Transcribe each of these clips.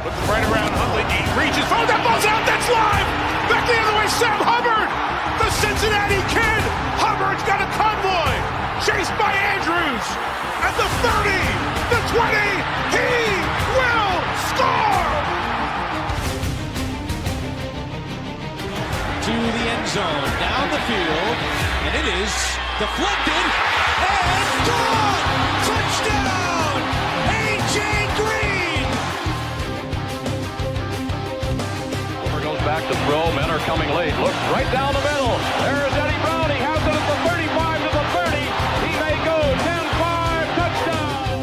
Looking right around Huntley. Deep reaches. Oh, that ball's out. That's live. Back the other way. Sam Hubbard. The Cincinnati Kid. Hubbard's got a convoy. Chased by Andrews. At the 30. The 20. He will score. To the end zone. Down the field. And it is deflected. And gone. Touchdown. A.J. Green. Goes back to throw. Men are coming late. Looks right down the middle. There's Eddie Brown. He has it at the 35 to the 30. He may go 10-5. Touchdown.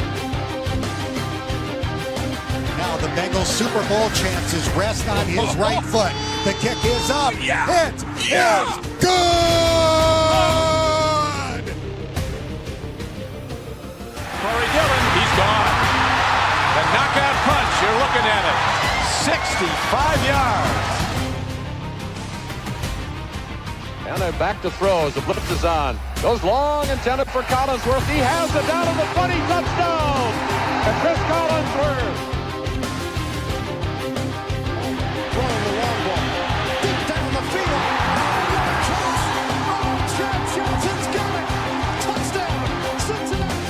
Now the Bengals Super Bowl chances rest on his right foot. The kick is up. Yeah. It is good. Corey Dillon. He's gone. The knockout punch. You're looking at it. 65 yards. And they're back to throw as the blitz is on. Goes long, intended for Collinsworth. He has it down to the 20. Touchdown. And Chris Collinsworth. Throwing the long ball. Deep down the field. Chad Johnson's got it. Touchdown. Cincinnati.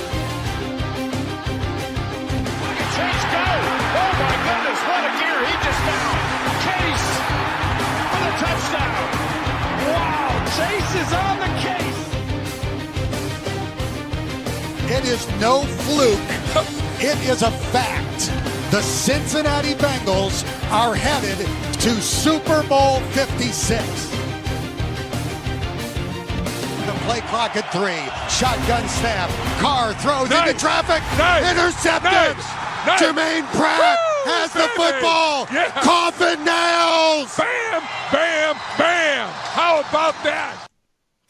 Look at Chase go. Oh my goodness, what a gear he just found. Chase for the touchdown. Wow, Chase is on the case. It is no fluke. It is a fact. The Cincinnati Bengals are headed to Super Bowl 56. The play clock at 3. Shotgun snap. Carr throws into traffic. Intercepted. Jermaine Pratt has the football. Yeah. Coffin nails. Bam, bam, bam. How about that?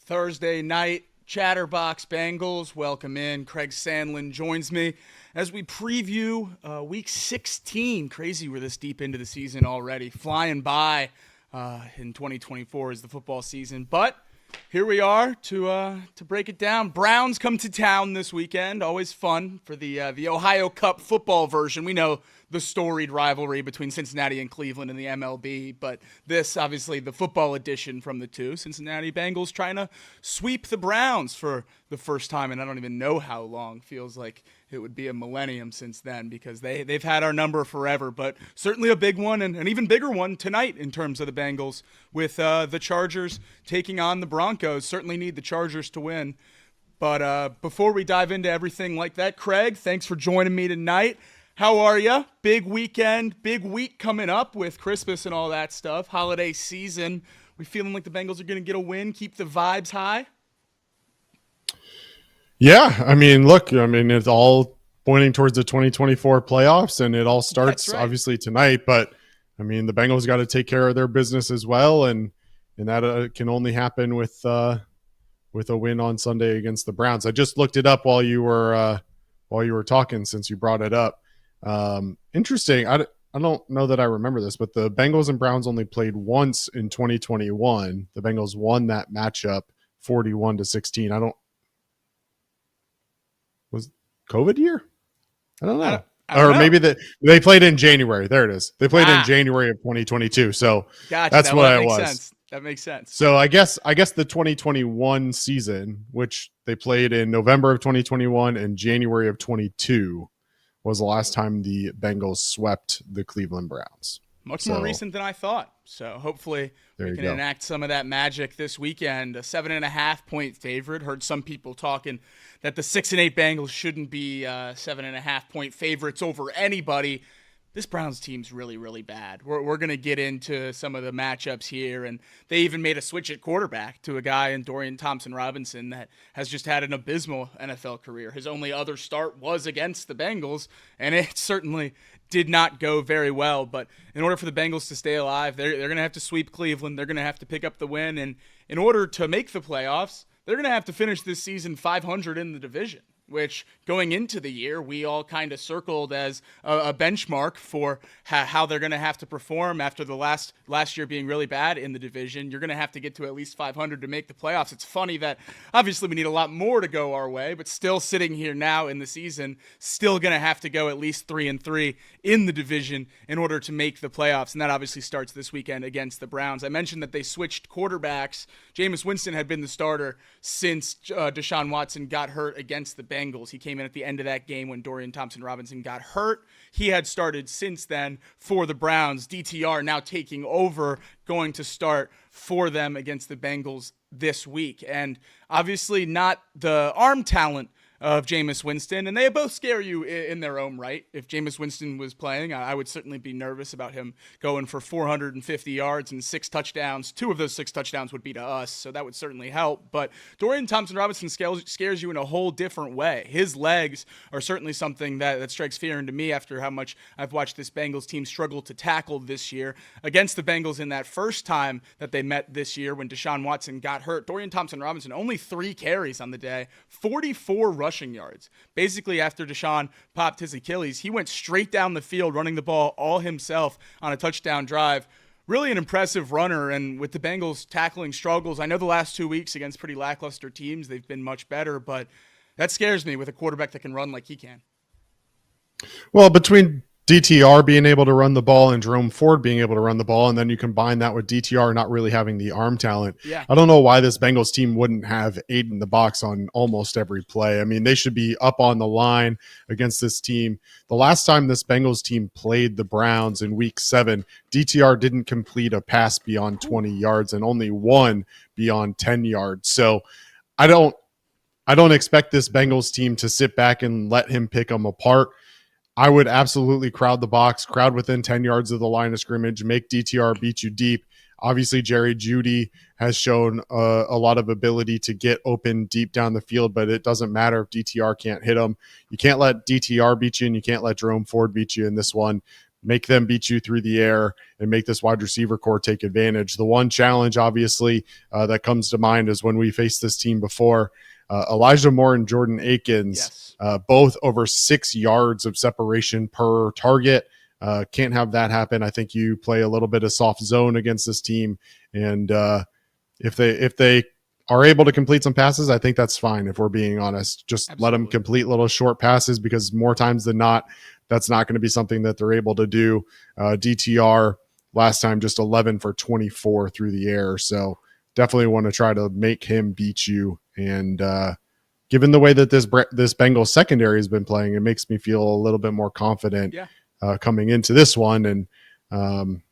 Thursday night, Chatterbox Bengals. Welcome in. Craig Sandlin joins me as we preview Week 16. Crazy we're this deep into the season already. Flying by in 2024 is the football season. But here we are to break it down. Browns come to town this weekend. Always fun for the Ohio Cup football version. We know the storied rivalry between Cincinnati and Cleveland in the MLB, but this, obviously, the football edition from the two. Cincinnati Bengals trying to sweep the Browns for the first time, and I don't even know how long. Feels like it would be a millennium since then because they've had our number forever, but certainly a big one and an even bigger one tonight in terms of the Bengals with the Chargers taking on the Broncos. Certainly need the Chargers to win. But before we dive into everything like that, Craig, thanks for joining me tonight. How are you? Big weekend, big week coming up with Christmas and all that stuff. Holiday season. We feeling like the Bengals are going to get a win, keep the vibes high? Yeah, it's all pointing towards the 2024 playoffs, and it all starts obviously tonight. But the Bengals got to take care of their business as well, and that can only happen with a win on Sunday against the Browns. I just looked it up while you were talking, since you brought it up. Interesting. I don't know that I remember this, but the Bengals and Browns only played once in 2021. The Bengals won that matchup 41-16. Was COVID year? I don't know. Or maybe they played in January. There it is. They played in January of 2022. So gotcha. That's what it was. Sense. That makes sense. So I guess the 2021 season, which they played in November of 2021 and January of 22, was the last time the Bengals swept the Cleveland Browns. Much more recent than I thought. So hopefully we can enact some of that magic this weekend. A 7.5-point favorite. Heard some people talking that the 6-8 Bengals shouldn't be 7.5-point favorites over anybody. This Browns team's really, really bad. We're going to get into some of the matchups here, and they even made a switch at quarterback to a guy in Dorian Thompson-Robinson that has just had an abysmal NFL career. His only other start was against the Bengals, and it certainly did not go very well. But in order for the Bengals to stay alive, they're going to have to sweep Cleveland. They're going to have to pick up the win, and in order to make the playoffs, they're going to have to finish this season 500 in the division. which going into the year, we all kind of circled as a benchmark for how they're going to have to perform after the last year being really bad in the division. You're going to have to get to at least 500 to make the playoffs. It's funny that obviously we need a lot more to go our way, but still sitting here now in the season, still going to have to go at least 3-3 in the division in order to make the playoffs. And that obviously starts this weekend against the Browns. I mentioned that they switched quarterbacks. Jameis Winston had been the starter since Deshaun Watson got hurt against the Bengals. He came in at the end of that game when Dorian Thompson-Robinson got hurt. He had started since then for the Browns. DTR now taking over, going to start for them against the Bengals this week. And obviously not the arm talent of Jameis Winston, and they both scare you in their own right. If Jameis Winston was playing, I would certainly be nervous about him going for 450 yards and 6 touchdowns. 2 of those 6 touchdowns would be to us, so that would certainly help. But Dorian Thompson-Robinson scares you in a whole different way. His legs are certainly something that strikes fear into me after how much I've watched this Bengals team struggle to tackle this year. Against the Bengals in that first time that they met this year when Deshaun Watson got hurt, Dorian Thompson-Robinson only 3 carries on the day, 44 rushing yards. Basically, after Deshaun popped his Achilles, he went straight down the field running the ball all himself on a touchdown drive. Really an impressive runner, and with the Bengals tackling struggles, I know the last 2 weeks against pretty lackluster teams, they've been much better, but that scares me with a quarterback that can run like he can. Well, between DTR being able to run the ball and Jerome Ford being able to run the ball, and then you combine that with DTR not really having the arm talent. Yeah. I don't know why this Bengals team wouldn't have 8 in the box on almost every play. I mean, they should be up on the line against this team. The last time this Bengals team played the Browns in week 7, DTR didn't complete a pass beyond 20 yards and only one beyond 10 yards. So I don't expect this Bengals team to sit back and let him pick them apart. I would absolutely crowd the box, crowd within 10 yards of the line of scrimmage, make DTR beat you deep. Obviously, Jerry Jeudy has shown a lot of ability to get open deep down the field, but it doesn't matter if DTR can't hit him. You can't let DTR beat you, and you can't let Jerome Ford beat you in this one. Make them beat you through the air and make this wide receiver core take advantage. The one challenge, obviously, that comes to mind is when we faced this team before, Elijah Moore and Jordan Akins, Yes. Both over 6 yards of separation per target. Can't have that happen. I think you play a little bit of soft zone against this team, and if they are able to complete some passes, I think that's fine. If we're being honest, just Absolutely. let them complete little short passes, because more times than not, that's not going to be something that they're able to do. DTR last time just 11 for 24 through the air, so definitely want to try to make him beat you. And given the way that this Bengals secondary has been playing, it makes me feel a little bit more confident coming into this one. And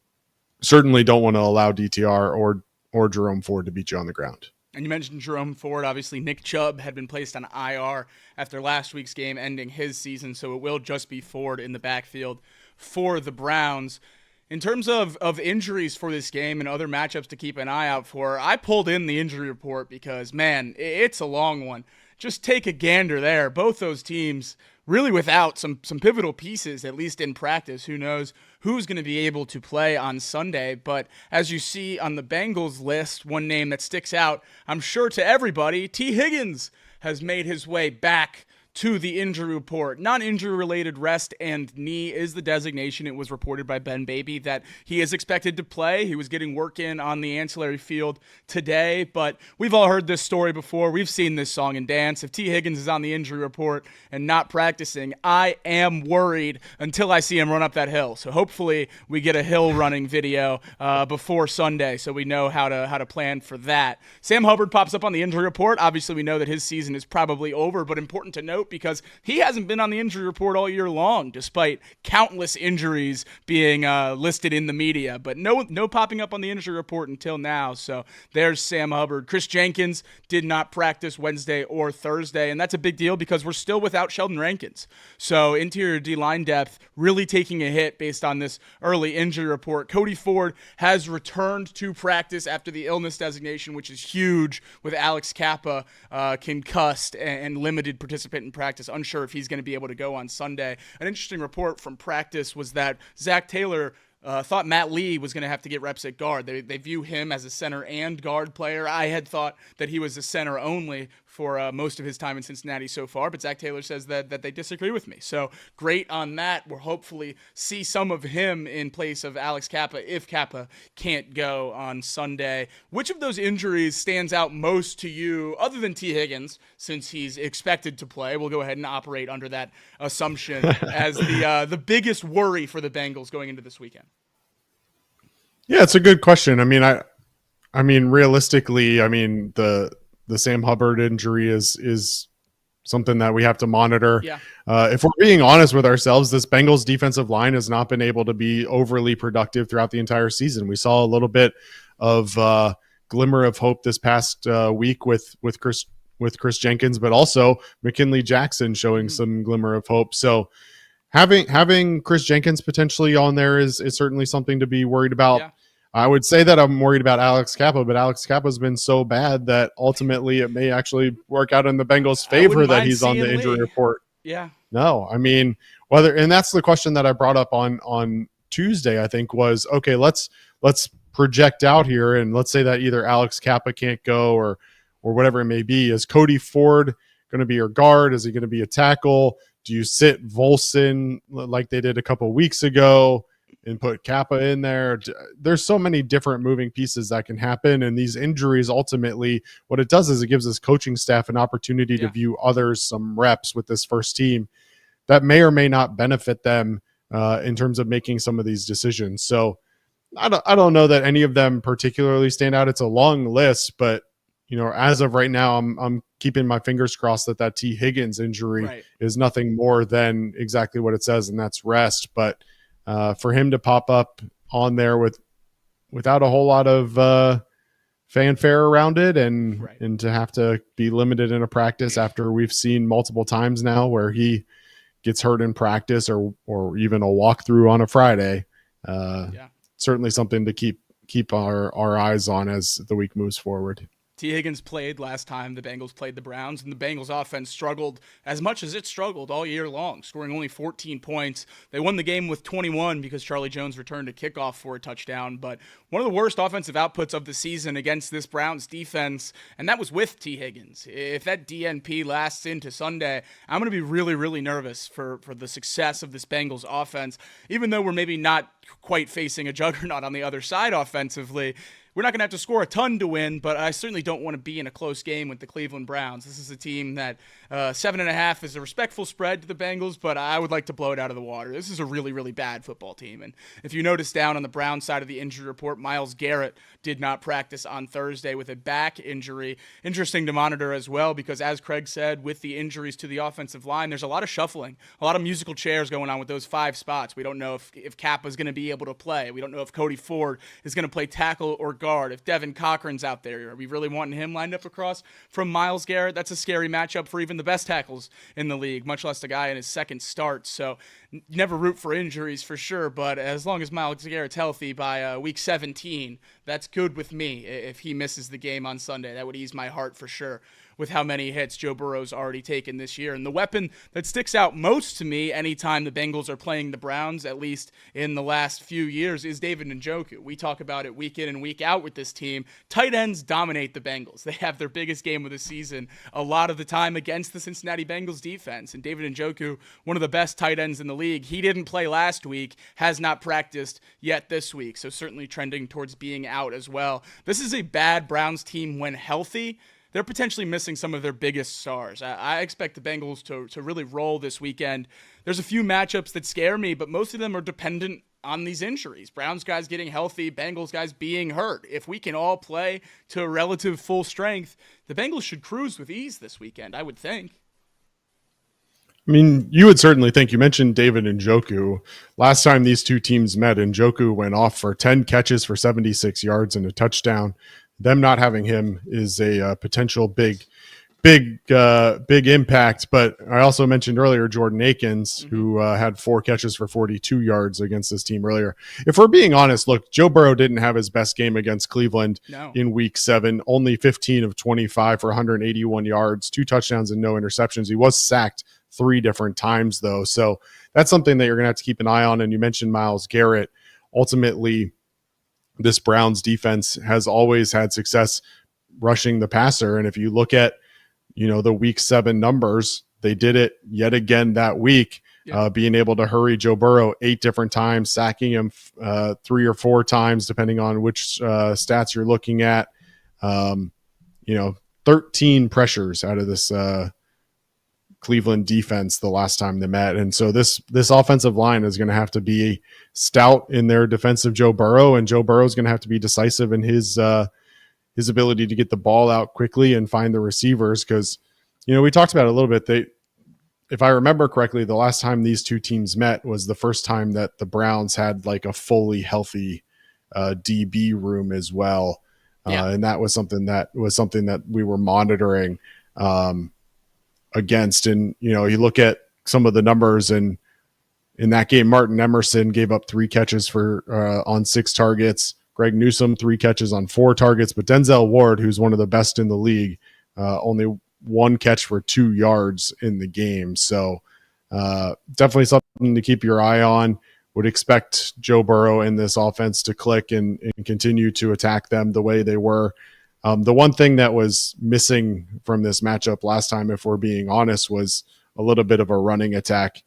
certainly don't want to allow DTR or Jerome Ford to beat you on the ground. And you mentioned Jerome Ford. Obviously, Nick Chubb had been placed on IR after last week's game ending his season, so it will just be Ford in the backfield for the Browns. In terms of injuries for this game and other matchups to keep an eye out for, I pulled in the injury report because, man, it's a long one. Just take a gander there. Both those teams really without some pivotal pieces, at least in practice. Who knows who's going to be able to play on Sunday? But as you see on the Bengals list, one name that sticks out, I'm sure to everybody, T. Higgins has made his way back to the injury report. Non-injury related rest and knee is the designation. It was reported by Ben Baby that he is expected to play. He was getting work in on the ancillary field today, but we've all heard this story before. We've seen this song and dance. If T. Higgins is on the injury report and not practicing, I am worried until I see him run up that hill. So hopefully we get a hill running video before Sunday so we know how to plan for that. Sam Hubbard pops up on the injury report. Obviously we know that his season is probably over, but important to note because he hasn't been on the injury report all year long, despite countless injuries being listed in the media. But no popping up on the injury report until now. So there's Sam Hubbard. Chris Jenkins did not practice Wednesday or Thursday, and that's a big deal because we're still without Sheldon Rankins. So interior D-line depth really taking a hit based on this early injury report. Cody Ford has returned to practice after the illness designation, which is huge, with Alex Kappa concussed and limited participant in practice. Unsure if he's going to be able to go on Sunday. An interesting report from practice was that Zach Taylor thought Matt Lee was going to have to get reps at guard. They view him as a center and guard player. I had thought that he was a center only for most of his time in Cincinnati so far, but Zach Taylor says that they disagree with me. So great on that. We'll hopefully see some of him in place of Alex Kappa if Kappa can't go on Sunday. Which of those injuries stands out most to you, other than T. Higgins, since he's expected to play? We'll go ahead and operate under that assumption as the biggest worry for the Bengals going into this weekend. Yeah, it's a good question. I mean, realistically, the Sam Hubbard injury is something that we have to monitor. Yeah. If we're being honest with ourselves, this Bengals defensive line has not been able to be overly productive throughout the entire season. We saw a little bit of glimmer of hope this past week with Chris Jenkins, but also McKinley Jackson showing some glimmer of hope. So having Chris Jenkins potentially on there is certainly something to be worried about. Yeah. I would say that I'm worried about Alex Kappa, but Alex Kappa's been so bad that ultimately it may actually work out in the Bengals' favor that he's on the injury report. Yeah. No, and that's the question that I brought up on Tuesday, I think, was, okay, let's project out here, and let's say that either Alex Kappa can't go or whatever it may be. Is Cody Ford going to be your guard? Is he going to be a tackle? Do you sit Volson like they did a couple weeks ago and put Kappa in there? There's so many different moving pieces that can happen. And these injuries, ultimately, what it does is it gives this coaching staff an opportunity to view others some reps with this first team that may or may not benefit them in terms of making some of these decisions. So I don't know that any of them particularly stand out. It's a long list, but as of right now, I'm keeping my fingers crossed that T. Higgins injury is nothing more than exactly what it says, and that's rest. But for him to pop up on there without a whole lot of fanfare around it, and to have to be limited in a practice after we've seen multiple times now where he gets hurt in practice or even a walkthrough on a Friday, certainly something to keep our eyes on as the week moves forward. T. Higgins played last time the Bengals played the Browns, and the Bengals offense struggled as much as it struggled all year long, scoring only 14 points. They won the game with 21 because Charlie Jones returned a kickoff for a touchdown, but one of the worst offensive outputs of the season against this Browns defense, and that was with T. Higgins. If that DNP lasts into Sunday, I'm going to be really, really nervous for the success of this Bengals offense, even though we're maybe not quite facing a juggernaut on the other side offensively. We're not going to have to score a ton to win, but I certainly don't want to be in a close game with the Cleveland Browns. This is a team that 7.5 is a respectful spread to the Bengals, but I would like to blow it out of the water. This is a really, really bad football team. And if you notice down on the Browns side of the injury report, Myles Garrett did not practice on Thursday with a back injury. Interesting to monitor as well, because as Craig said, with the injuries to the offensive line, there's a lot of shuffling, a lot of musical chairs going on with those 5 spots. We don't know if Kappa's going to be able to play. We don't know if Cody Ford is going to play tackle or guard. If Devin Cochran's out there, are we really wanting him lined up across from Myles Garrett? That's a scary matchup for even the best tackles in the league, much less the guy in his second start. So never root for injuries for sure, but as long as Myles Garrett's healthy by week 17, that's good with me. If he misses the game on Sunday, that would ease my heart for sure, with how many hits Joe Burrow's already taken this year. And the weapon that sticks out most to me anytime the Bengals are playing the Browns, at least in the last few years, is David Njoku. We talk about it week in and week out with this team. Tight ends dominate the Bengals. They have their biggest game of the season a lot of the time against the Cincinnati Bengals defense. And David Njoku, one of the best tight ends in the league, he didn't play last week, has not practiced yet this week, so certainly trending towards being out as well. This is a bad Browns team when healthy. They're potentially missing some of their biggest stars. I expect the Bengals to really roll this weekend. There's a few matchups that scare me, but most of them are dependent on these injuries. Browns guys getting healthy, Bengals guys being hurt. If we can all play to a relative full strength, the Bengals should cruise with ease this weekend, I would think. I mean, you would certainly think. You mentioned David Njoku. Last time these two teams met, Njoku went off for 10 catches for 76 yards and a touchdown. Them not having him is a potential big impact. But I also mentioned earlier Jordan Akins, who had 4 catches for 42 yards against this team earlier. If we're being honest, look, Joe Burrow didn't have his best game against Cleveland in week 7, only 15 of 25 for 181 yards, 2 touchdowns and no interceptions. He was sacked 3 different times though. So that's something that you're going to have to keep an eye on. And you mentioned Myles Garrett. Ultimately, this Browns defense has always had success rushing the passer. And if you look at, the week 7 numbers. They did it yet again that week, being able to hurry Joe Burrow 8 different times, sacking him 3 or 4 times, depending on which stats you're looking at. 13 pressures out of this Cleveland defense the last time they met. And so this offensive line is going to have to be stout in their defense of Joe Burrow, and Joe Burrow is going to have to be decisive in his ability to get the ball out quickly and find the receivers. Because, we talked about it a little bit. If I remember correctly, the last time these two teams met was the first time that the Browns had like a fully healthy DB room as well. And that was something that we were monitoring against. And, you look at some of the numbers, and in that game, Martin Emerson gave up 3 catches on 6 targets. Greg Newsome 3 catches on 4 targets, but Denzel Ward, who's one of the best in the league, only 1 catch for 2 yards in the game. So definitely something to keep your eye on. Would expect Joe Burrow in this offense to click and continue to attack them the way they were. The one thing that was missing from this matchup last time, if we're being honest, was a little bit of a running attack.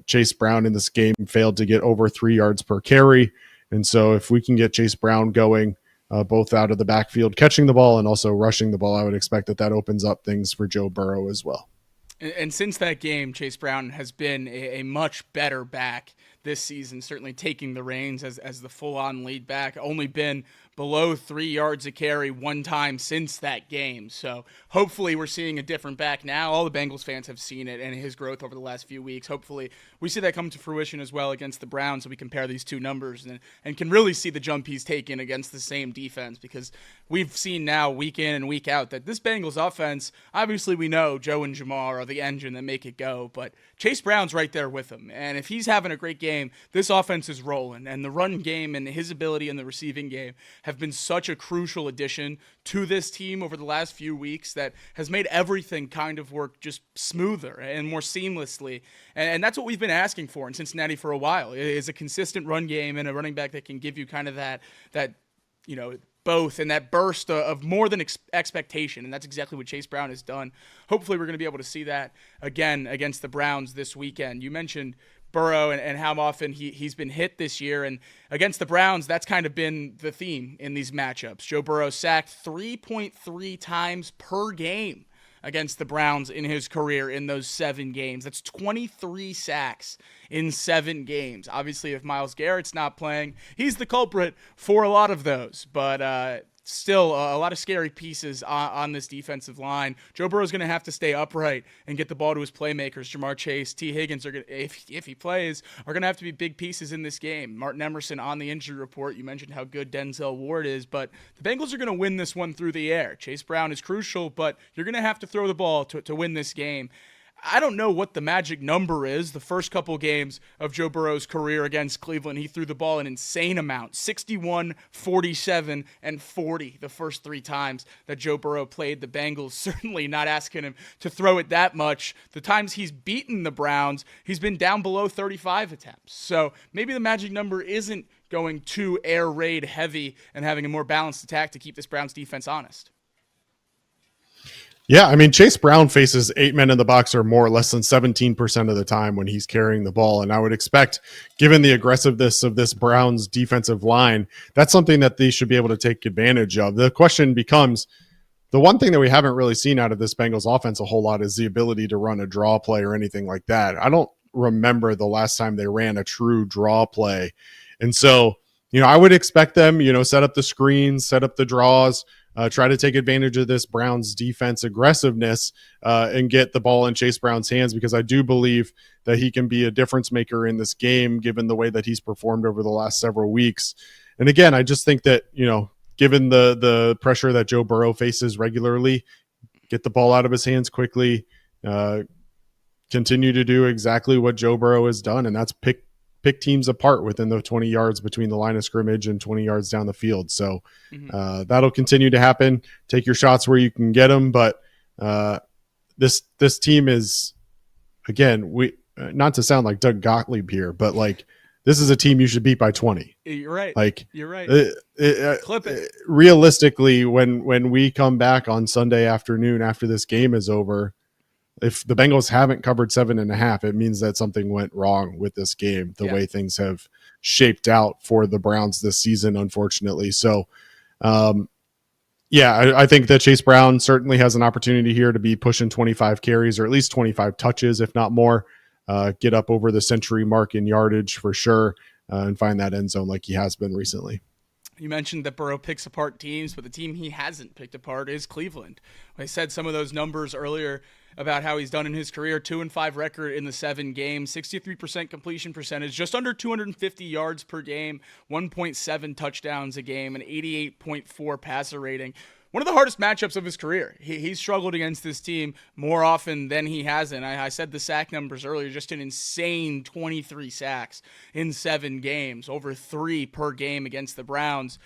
Chase Brown in this game failed to get over 3 yards per carry. And so if we can get Chase Brown going, both out of the backfield, catching the ball and also rushing the ball, I would expect that opens up things for Joe Burrow as well. And since that game, Chase Brown has been a much better back this season, certainly taking the reins as the full-on lead back. Only been below 3 yards a carry one time since that game. So hopefully we're seeing a different back now. All the Bengals fans have seen it and his growth over the last few weeks. Hopefully we see that come to fruition as well against the Browns, so we compare these two numbers and can really see the jump he's taken against the same defense, because we've seen now week in and week out that this Bengals offense, obviously we know Joe and Jamar are the engine that make it go, but Chase Brown's right there with him. And if he's having a great game, this offense is rolling, and the run game and his ability in the receiving game have been such a crucial addition to this team over the last few weeks that has made everything kind of work just smoother and more seamlessly. And that's what we've been asking for in Cincinnati for a while, is a consistent run game and a running back that can give you kind of that both and that burst of more than expectation. And that's exactly what Chase Brown has done. Hopefully we're going to be able to see that again against the Browns this weekend. You mentioned Burrow and how often he's been hit this year. And against the Browns, that's kind of been the theme in these matchups. Joe Burrow sacked 3.3 times per game against the Browns in his career in those 7 games. That's 23 sacks in 7 games. Obviously, if Myles Garrett's not playing, he's the culprit for a lot of those. But still, a lot of scary pieces on this defensive line. Joe Burrow's going to have to stay upright and get the ball to his playmakers. Jamar Chase, T. Higgins, are going to, if he plays, are going to have to be big pieces in this game. Martin Emerson on the injury report. You mentioned how good Denzel Ward is, but the Bengals are going to win this one through the air. Chase Brown is crucial, but you're going to have to throw the ball to win this game. I don't know what the magic number is. The first couple games of Joe Burrow's career against Cleveland, he threw the ball an insane amount, 61, 47, and 40 the first 3 times that Joe Burrow played the Bengals. Certainly not asking him to throw it that much. The times he's beaten the Browns, he's been down below 35 attempts. So maybe the magic number isn't going too air raid heavy and having a more balanced attack to keep this Browns defense honest. Yeah, I mean, Chase Brown faces 8 men in the box or more less than 17% of the time when he's carrying the ball. And I would expect, given the aggressiveness of this Browns defensive line, that's something that they should be able to take advantage of. The question becomes, the one thing that we haven't really seen out of this Bengals offense a whole lot is the ability to run a draw play or anything like that. I don't remember the last time they ran a true draw play. And so, I would expect them, set up the screens, set up the draws, try to take advantage of this Browns defense aggressiveness and get the ball in Chase Brown's hands, because I do believe that he can be a difference maker in this game, given the way that he's performed over the last several weeks. And again, I just think that, given the pressure that Joe Burrow faces regularly, get the ball out of his hands quickly, continue to do exactly what Joe Burrow has done, and that's pick teams apart within the 20 yards between the line of scrimmage and 20 yards down the field. So that'll continue to happen. Take your shots where you can get them. But this team is, again, not to sound like Doug Gottlieb here, but like this is a team you should beat by 20. You're right. Like, you're right. Clip it. Realistically, when we come back on Sunday afternoon after this game is over, if the Bengals haven't covered 7.5, it means that something went wrong with this game, the way things have shaped out for the Browns this season, unfortunately. So, I think that Chase Brown certainly has an opportunity here to be pushing 25 carries or at least 25 touches, if not more, get up over the century mark in yardage for sure, and find that end zone like he has been recently. You mentioned that Burrow picks apart teams, but the team he hasn't picked apart is Cleveland. I said some of those numbers earlier about how he's done in his career. 2-5 record in the 7 games, 63% completion percentage, just under 250 yards per game, 1.7 touchdowns a game, and 88.4 passer rating. One of the hardest matchups of his career. He's struggled against this team more often than he hasn't. I said the sack numbers earlier, just an insane 23 sacks in 7 games, over 3 per game against the Browns.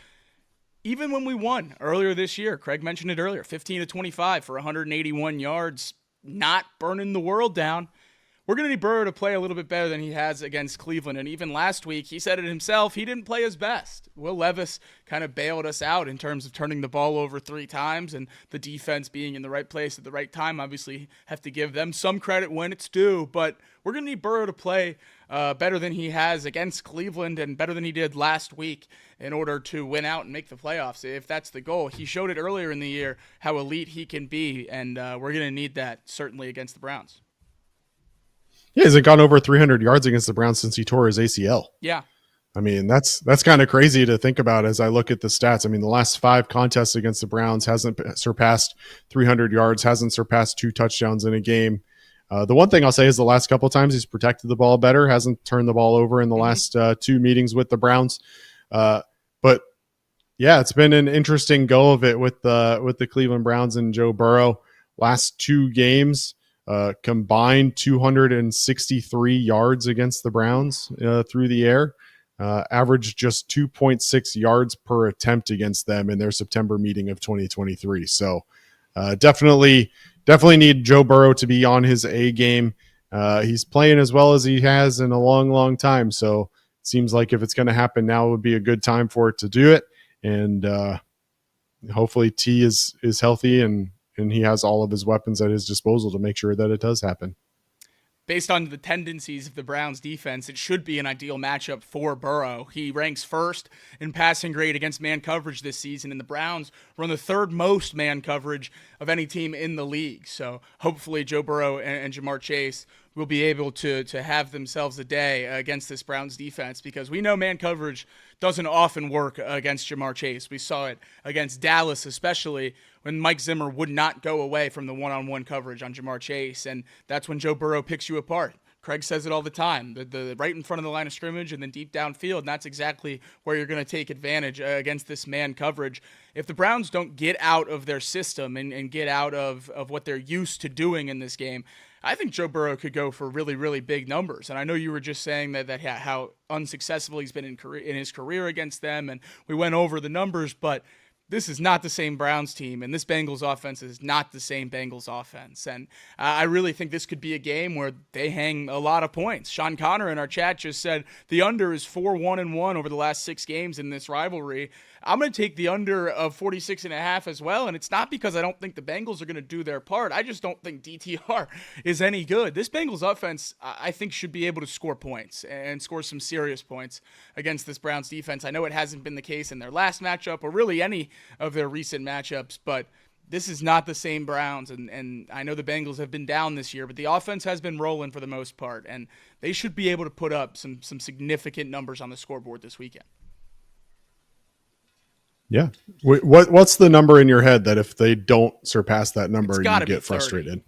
Even when we won earlier this year, Craig mentioned it earlier, 15-25 for 181 yards, not burning the world down. We're going to need Burrow to play a little bit better than he has against Cleveland. And even last week, he said it himself, he didn't play his best. Will Levis kind of bailed us out in terms of turning the ball over 3 times and the defense being in the right place at the right time. Obviously, have to give them some credit when it's due. But we're going to need Burrow to play better than he has against Cleveland and better than he did last week in order to win out and make the playoffs, if that's the goal. He showed it earlier in the year how elite he can be, and we're going to need that certainly against the Browns. He hasn't gone over 300 yards against the Browns since he tore his ACL. Yeah. I mean, that's kind of crazy to think about as I look at the stats. I mean, the last 5 contests against the Browns hasn't surpassed 300 yards, hasn't surpassed 2 touchdowns in a game. The one thing I'll say is the last couple of times he's protected the ball better, hasn't turned the ball over in the last 2 meetings with the Browns. But yeah, it's been an interesting go of it with the Cleveland Browns and Joe Burrow. Last 2 games, combined 263 yards against the Browns through the air, averaged just 2.6 yards per attempt against them in their September meeting of 2023. So definitely need Joe Burrow to be on his A game. He's playing as well as he has in a long, long time. So it seems like if it's going to happen now, it would be a good time for it to do it. And hopefully T is healthy and he has all of his weapons at his disposal to make sure that it does happen. Based on the tendencies of the Browns defense, it should be an ideal matchup for Burrow. He ranks first in passing grade against man coverage this season, and the Browns run the 3rd most man coverage of any team in the league. So hopefully Joe Burrow and Jamar Chase will be able to have themselves a day against this Browns defense, because we know man coverage doesn't often work against Jamar Chase. We saw it against Dallas, especially when Mike Zimmer would not go away from the one-on-one coverage on Jamar Chase, and that's when Joe Burrow picks you apart. Craig says it all the time, the right in front of the line of scrimmage and then deep downfield, and that's exactly where you're going to take advantage against this man coverage. If the Browns don't get out of their system and get out of what they're used to doing in this game, I think Joe Burrow could go for really, really big numbers. And I know you were just saying that how unsuccessful he's been in his career against them, and we went over the numbers, but this is not the same Browns team, and this Bengals offense is not the same Bengals offense. And I really think this could be a game where they hang a lot of points. Sean Connor in our chat just said the under is 4-1-1 over the last 6 games in this rivalry. I'm going to take the under of 46.5 as well, and it's not because I don't think the Bengals are going to do their part. I just don't think DTR is any good. This Bengals offense, I think, should be able to score points and score some serious points against this Browns defense. I know it hasn't been the case in their last matchup or really any of their recent matchups, but this is not the same Browns, and I know the Bengals have been down this year, but the offense has been rolling for the most part, and they should be able to put up some significant numbers on the scoreboard this weekend. Yeah. What's the number in your head that if they don't surpass that number, you get frustrated?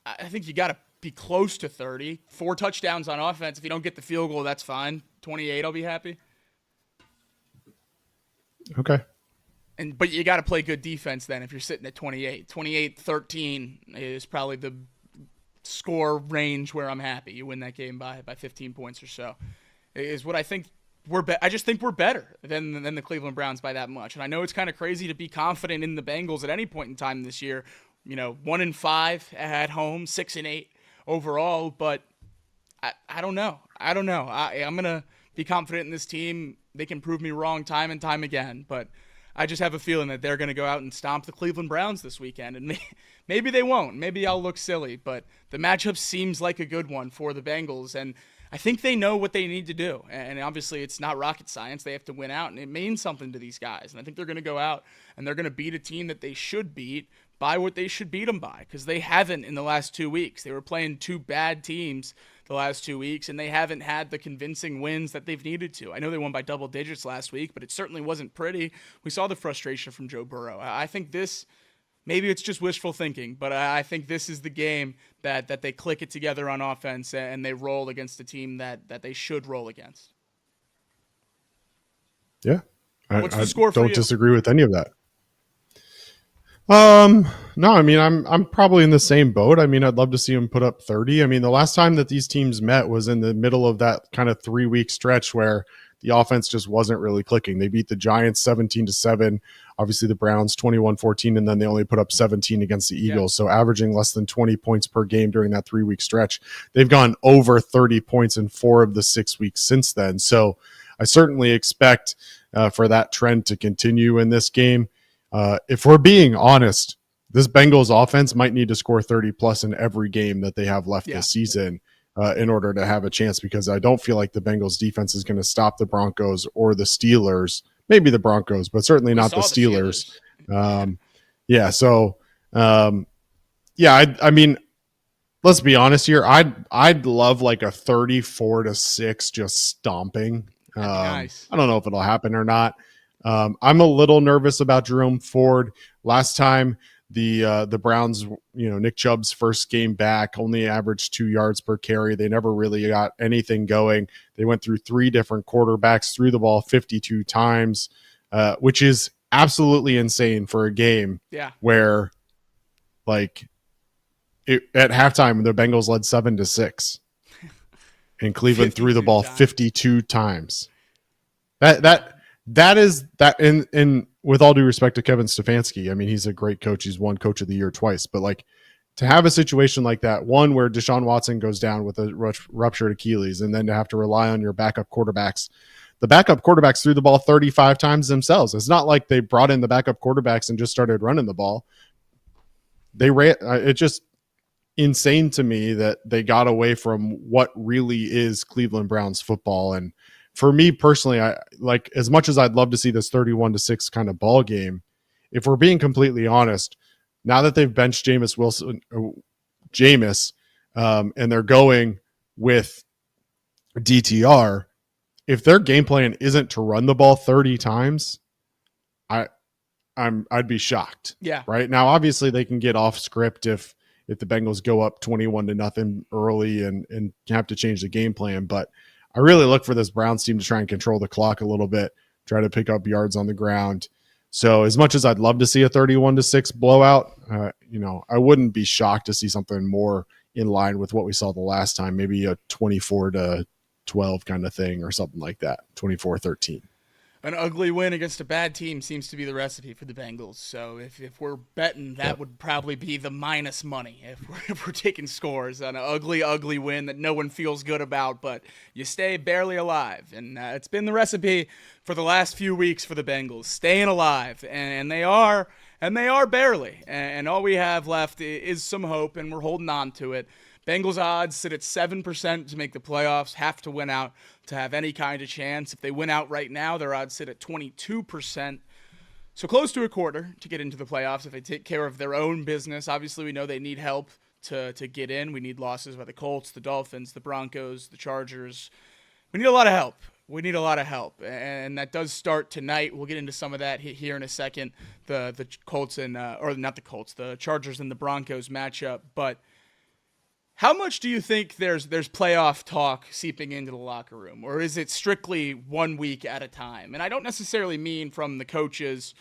I think you got to be close to 30. 4 touchdowns on offense. If you don't get the field goal, that's fine. 28, I'll be happy. Okay. But you got to play good defense then if you're sitting at 28. 28-13 is probably the score range where I'm happy. You win that game by 15 points or so is what I think. I just think we're better than the Cleveland Browns by that much. And I know it's kind of crazy to be confident in the Bengals at any point in time this year. 1-5 at home, 6-8 overall, but I don't know. I'm going to be confident in this team. They can prove me wrong time and time again, but I just have a feeling that they're going to go out and stomp the Cleveland Browns this weekend, and maybe they won't. Maybe I'll look silly, but the matchup seems like a good one for the Bengals, and I think they know what they need to do. And obviously it's not rocket science. They have to win out, and it means something to these guys. And I think they're going to go out and they're going to beat a team that they should beat by what they should beat them by, because they haven't in the last 2 weeks. They were playing two bad teams the last 2 weeks, and they haven't had the convincing wins that they've needed to. I know they won by double digits last week, but it certainly wasn't pretty. We saw the frustration from Joe Burrow. I think this, maybe it's just wishful thinking, but I think this is the game that they click it together on offense and they roll against a team that they should roll against. Yeah. What's the score for don't you? disagree with any of that. No, I mean, I'm probably in the same boat. I mean, I'd love to see them put up 30. I mean, the last time that these teams met was in the middle of that kind of 3-week stretch where the offense just wasn't really clicking. They beat the Giants 17-7, obviously the Browns 21-14, and then they only put up 17 against the Eagles. So averaging less than 20 points per game during that 3-week stretch. They've gone over 30 points in 4 of the 6 weeks since then. So I certainly expect for that trend to continue in this game. If we're being honest, this Bengals offense might need to score 30 plus in every game that they have left this season in order to have a chance, because I don't feel like the Bengals defense is going to stop the Broncos or the Steelers. Maybe the Broncos, but certainly not the Steelers. I mean, let's be honest here. I'd love like a 34-6 just stomping. Nice. I don't know if it'll happen or not. I'm a little nervous about Jerome Ford. Last time the Browns, Nick Chubb's first game back, only averaged 2 yards per carry. They never really got anything going. They went through 3 different quarterbacks, threw the ball 52 times, which is absolutely insane for a game where, like, at halftime the Bengals led 7-6, and Cleveland threw the ball 52 times. That is that, and with all due respect to Kevin Stefanski, I mean, he's a great coach. He's won Coach of the Year twice, but like to have a situation like that, one where Deshaun Watson goes down with a ruptured Achilles, and then to have to rely on your backup quarterbacks. The backup quarterbacks threw the ball 35 times themselves. It's not like they brought in the backup quarterbacks and just started running the ball. They ran. It's just insane to me that they got away from what really is Cleveland Browns football. And for me personally, I like, as much as I'd love to see this 31-6 kind of ball game, if we're being completely honest, now that they've benched Jameis, and they're going with DTR, if their game plan isn't to run the ball 30 times, I'd be shocked. Yeah. Right now, obviously they can get off script if the Bengals go up 21-0 early and have to change the game plan. But I really look for this Browns team to try and control the clock a little bit, try to pick up yards on the ground. So as much as I'd love to see a 31-6 blowout, I wouldn't be shocked to see something more in line with what we saw the last time, maybe a 24-12 kind of thing or something like that, 24-13. An ugly win against a bad team seems to be the recipe for the Bengals. So if we're betting, that would probably be the minus money if we're taking scores on an ugly win that no one feels good about, but you stay barely alive. And it's been the recipe for the last few weeks for the Bengals, staying alive, and they are barely. And all we have left is some hope, and we're holding on to it. Bengals odds sit at 7% to make the playoffs, have to win out to have any kind of chance. If they win out right now, their odds sit at 22%. So close to a quarter to get into the playoffs if they take care of their own business. Obviously, we know they need help to get in. We need losses by the Colts, the Dolphins, the Broncos, the Chargers. We need a lot of help. And that does start tonight. We'll get into some of that here in a second. The Colts the Chargers and the Broncos matchup. But how much do you think there's playoff talk seeping into the locker room, or is it strictly 1 week at a time? And I don't necessarily mean from the coaches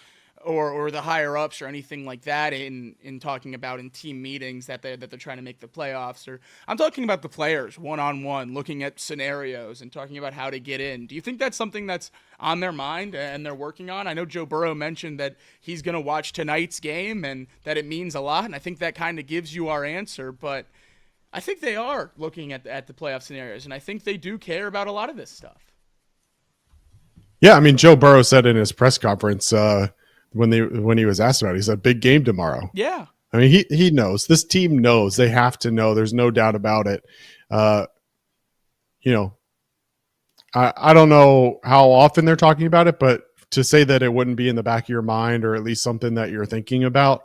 or the higher ups or anything like that in talking about in team meetings that they're trying to make the playoffs. Or I'm talking about the players one-on-one, looking at scenarios and talking about how to get in. Do you think that's something that's on their mind and they're working on? I know Joe Burrow mentioned that he's going to watch tonight's game and that it means a lot, and I think that kind of gives you our answer, but I think they are looking at the playoff scenarios, and I think they do care about a lot of this stuff. Yeah, I mean, Joe Burrow said in his press conference when he was asked about it, he said, "Big game tomorrow." Yeah. I mean, he knows. This team knows. They have to know. There's no doubt about it. I don't know how often they're talking about it, but to say that it wouldn't be in the back of your mind or at least something that you're thinking about,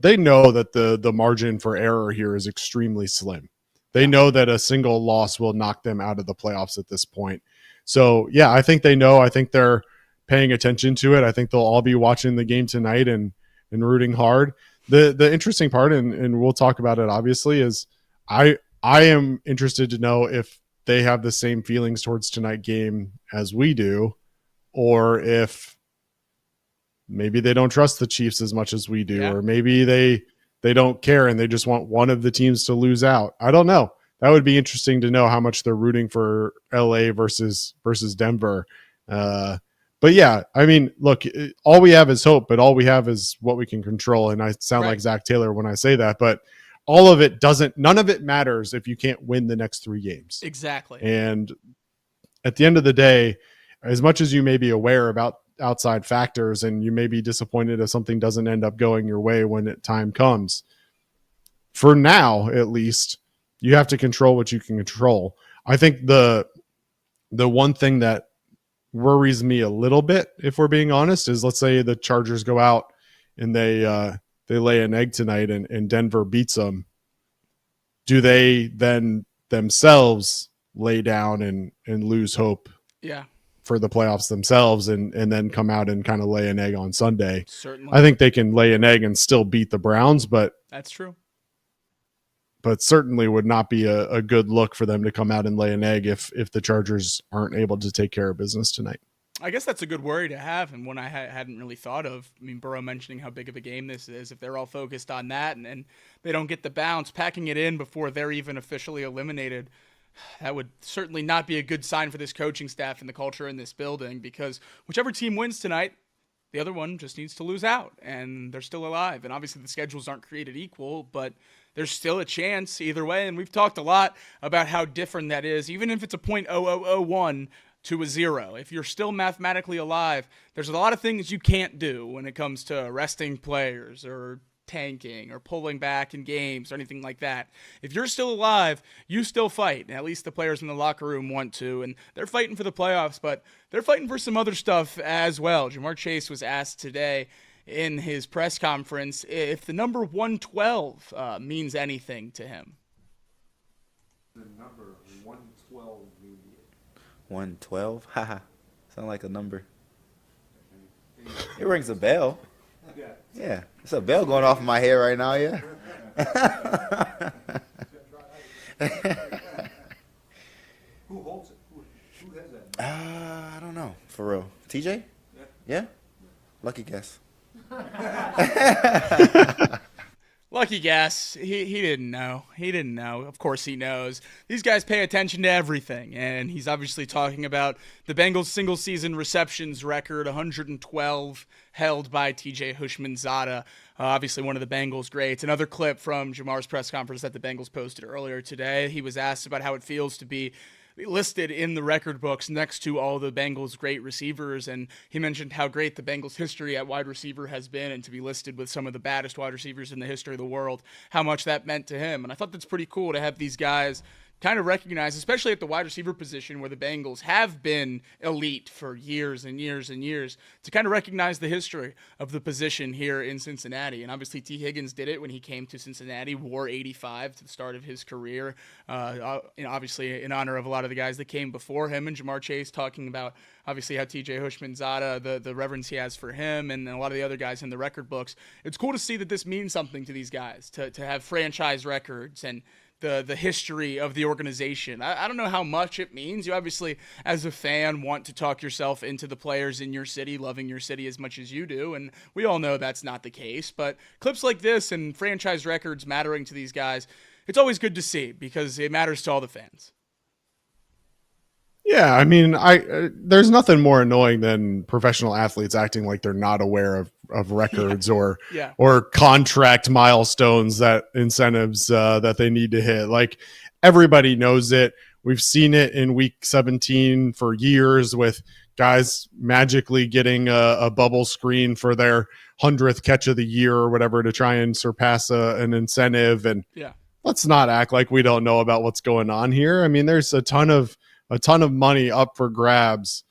they know that the margin for error here is extremely slim. They know that a single loss will knock them out of the playoffs at this point. So, yeah, I think they know. I think they're paying attention to it. I think they'll all be watching the game tonight and rooting hard. The interesting part, and we'll talk about it obviously, is I am interested to know if they have the same feelings towards tonight's game as we do, or if maybe they don't trust the Chiefs as much as we do, or maybe they don't care and they just want one of the teams to lose out. I don't know. That would be interesting to know how much they're rooting for LA versus Denver. But yeah, I mean, look, all we have is hope, but all we have is what we can control. And I sound like Zach Taylor when I say that, but all of it none of it matters if you can't win the next 3 games. Exactly. And at the end of the day, as much as you may be aware about outside factors and you may be disappointed if something doesn't end up going your way when time comes, for now, at least, you have to control what you can control. I think the one thing that worries me a little bit, if we're being honest, is let's say the Chargers go out and they lay an egg tonight and Denver beats them. Do they then themselves lay down and lose hope for the playoffs themselves and then come out and kind of lay an egg on Sunday? Certainly. I think they can lay an egg and still beat the Browns, but that's true. But certainly would not be a good look for them to come out and lay an egg if the Chargers aren't able to take care of business tonight. I guess that's a good worry to have, and one I hadn't really thought of. I mean, Burrow mentioning how big of a game this is. If they're all focused on that and they don't get the bounce, packing it in before they're even officially eliminated, that would certainly not be a good sign for this coaching staff and the culture in this building, because whichever team wins tonight, the other one just needs to lose out, and they're still alive. And obviously the schedules aren't created equal, but there's still a chance either way. And we've talked a lot about how different that is, even if it's a .0001 to a 0. If you're still mathematically alive, there's a lot of things you can't do when it comes to resting players or tanking or pulling back in games or anything like that. If you're still alive, you still fight. And at least the players in the locker room want to. And they're fighting for the playoffs, but they're fighting for some other stuff as well. Jamar Chase was asked today in his press conference if the number 112 means anything to him. The number 112 means 112? Haha. Sound like a number. It rings a bell. Yeah. It's a bell going off in my head right now, yeah. Who holds it? Who has that? I don't know. For real. TJ? Yeah? Lucky guess. Lucky guess. He didn't know. He didn't know. Of course he knows. These guys pay attention to everything, and he's obviously talking about the Bengals' single-season receptions record, 112, held by TJ Houshmandzadeh, obviously one of the Bengals' greats. Another clip from Jamar's press conference that the Bengals posted earlier today. He was asked about how it feels to be listed in the record books next to all the Bengals' great receivers, and he mentioned how great the Bengals' history at wide receiver has been, and to be listed with some of the baddest wide receivers in the history of the world, how much that meant to him. And I thought that's pretty cool to have these guys kind of recognized, especially at the wide receiver position where the Bengals have been elite for years and years and years, to kind of recognize the history of the position here in Cincinnati. And obviously T. Higgins did it when he came to Cincinnati, wore 85 to the start of his career, obviously in honor of a lot of the guys that came before him. And Jamar Chase talking about obviously how TJ Houshmandzadeh, the reverence he has for him and a lot of the other guys in the record books. It's cool to see that this means something to these guys, to have franchise records and the history of the organization. I don't know how much it means. You obviously, as a fan, want to talk yourself into the players in your city, loving your city as much as you do, and we all know that's not the case. But clips like this and franchise records mattering to these guys, it's always good to see because it matters to all the fans. Yeah, I mean, there's nothing more annoying than professional athletes acting like they're not aware of records or contract milestones, that incentives that they need to hit. Like, everybody knows it. We've seen it in week 17 for years with guys magically getting a bubble screen for their 100th catch of the year or whatever to try and surpass an incentive. And let's not act like we don't know about what's going on here. I mean, there's a ton of money up for grabs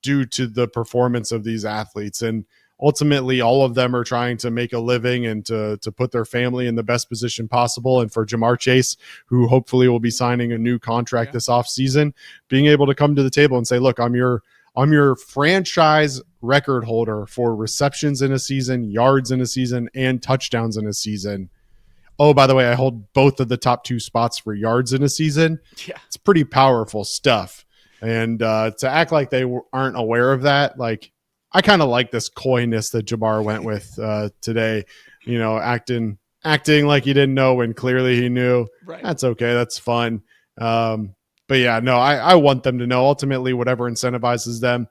due to the performance of these athletes. And ultimately, all of them are trying to make a living and to put their family in the best position possible. And for Jamar Chase, who hopefully will be signing a new contract this offseason, being able to come to the table and say, look, I'm your franchise record holder for receptions in a season, yards in a season, and touchdowns in a season. Oh, by the way, I hold both of the top 2 spots for yards in a season. Yeah. It's pretty powerful stuff. And to act like they aren't aware of that, like, I kind of like this coyness that Jabbar went with today, acting like he didn't know when clearly he knew. Right. That's okay. That's fun. But yeah, no, I want them to know ultimately whatever incentivizes them.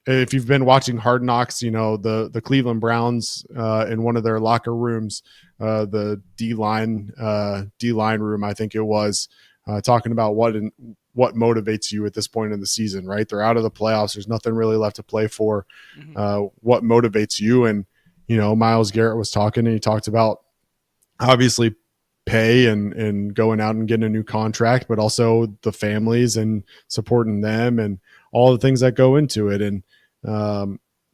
If you've been watching Hard Knocks, the Cleveland Browns in one of their locker rooms, the D-line room, I think it was, talking about what motivates you at this point in the season, right? They're out of the playoffs. There's nothing really left to play for. What motivates you? And, Myles Garrett was talking, and he talked about obviously pay and going out and getting a new contract, but also the families and supporting them and all the things that go into it. And